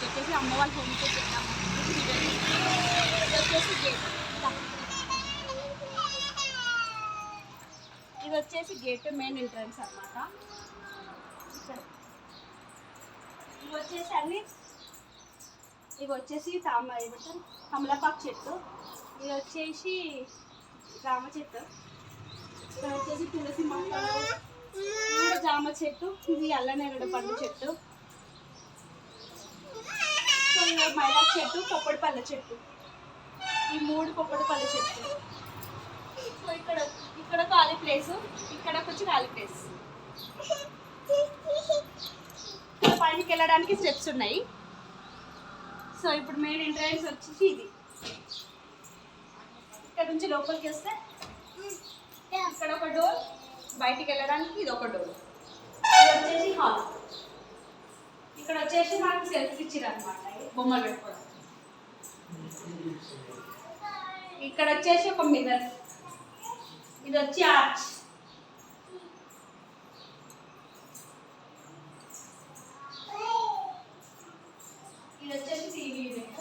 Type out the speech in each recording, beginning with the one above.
వచ్చేసి అమ్మ వాళ్ళ హోమ్కి చేద్దాము. ఇది వచ్చేసి గేట్, ఇది వచ్చేసి గేట్ మెయిన్ ఎంట్రన్స్ అన్నమాట. ఇవి వచ్చేసి అన్ని ఇవి వచ్చేసి ఏమంటారు కమలాపాకు చెట్టు, ఇది వచ్చేసి జామ చెట్టు, ఇక్కడ వచ్చేసి తులసి మొక్కలు, జామ చెట్టు, ఇది అల్లనేరేడు పండు చెట్టు, సో మైదాకు చెట్టు, పొప్పడి పళ్ళ చెట్టు, ఈ 3 పొప్పడి పళ్ళ చెట్టు. సో ఇక్కడ ఖాళీ ప్లేసు, ఇక్కడ కొంచెం ఖాళీ ప్లేస్. పైకి వెళ్ళడానికి స్టెప్స్ ఉన్నాయి. సో ఇప్పుడు మెయిన్ ఎంట్రన్స్ వచ్చేసి ఇది. ఇక్కడ నుంచి లోపలికి వస్తే అక్కడ ఒక డోర్, బయటికి వెళ్ళడానికి ఇది ఒక డోర్. ఇది వచ్చేసి హాల్. ఇక్కడ వచ్చేసి మనకు సెల్ఫ్ ఇచ్చారు అనమాట, బొమ్మలు పెట్టుకోవడం. ఇక్కడ వచ్చేసి ఒక మిర్రర్, ఇది వచ్చి ఆర్చ్. ఇది వచ్చేసి టీవీ యూనిట్,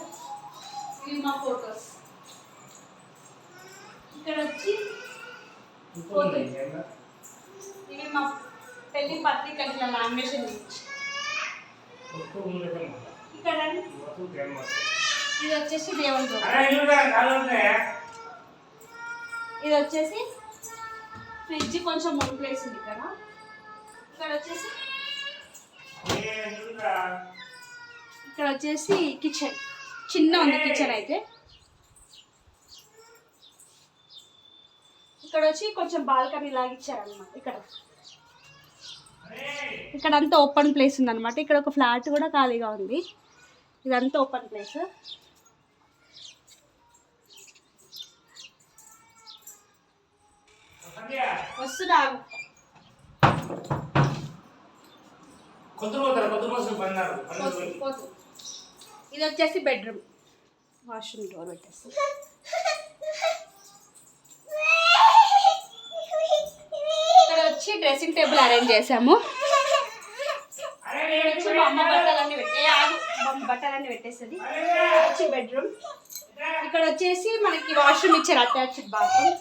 ఇవి మా ఫొటోస్. ఇక్కడ వచ్చి ఇవి మా పెళ్లి పత్రికలు ఇట్లా లామినేషన్ ఇచ్చి. ఇక్కడ ఇది వచ్చేసి దేవుని రూమ్. ఇది వచ్చేసి ఫ్రిడ్జ్, కొంచెం మూడు ప్లేస్ ఉంది ఇక్కడ. ఇక్కడ వచ్చేసి కిచెన్, చిన్న ఉంది కిచెన్ అయితే. ఇక్కడ వచ్చి కొంచెం బాల్కనీ లాగా ఇచ్చారనమాట. ఇక్కడ అంతా ఓపెన్ ప్లేస్ ఉందన్నమాట. ఇక్కడ ఒక ఫ్లాట్ కూడా ఖాళీగా ఉంది, ఇదంతా ఓపెన్ ప్లేస్. వస్తున్నా. ఇది వచ్చేసి బెడ్రూమ్, వాష్రూమ్ డోర్ పెట్టేసి. ఇక్కడ వచ్చి డ్రెస్సింగ్ టేబుల్ అరేంజ్ చేసాము. ఇక్కడ వచ్చి మా అమ్మ బట్టలన్నీ పెట్టేస్తుంది. వచ్చి బెడ్రూమ్. ఇక్కడ వచ్చేసి మనకి వాష్రూమ్ ఇచ్చారు, అటాచ్డ్ బాత్రూమ్.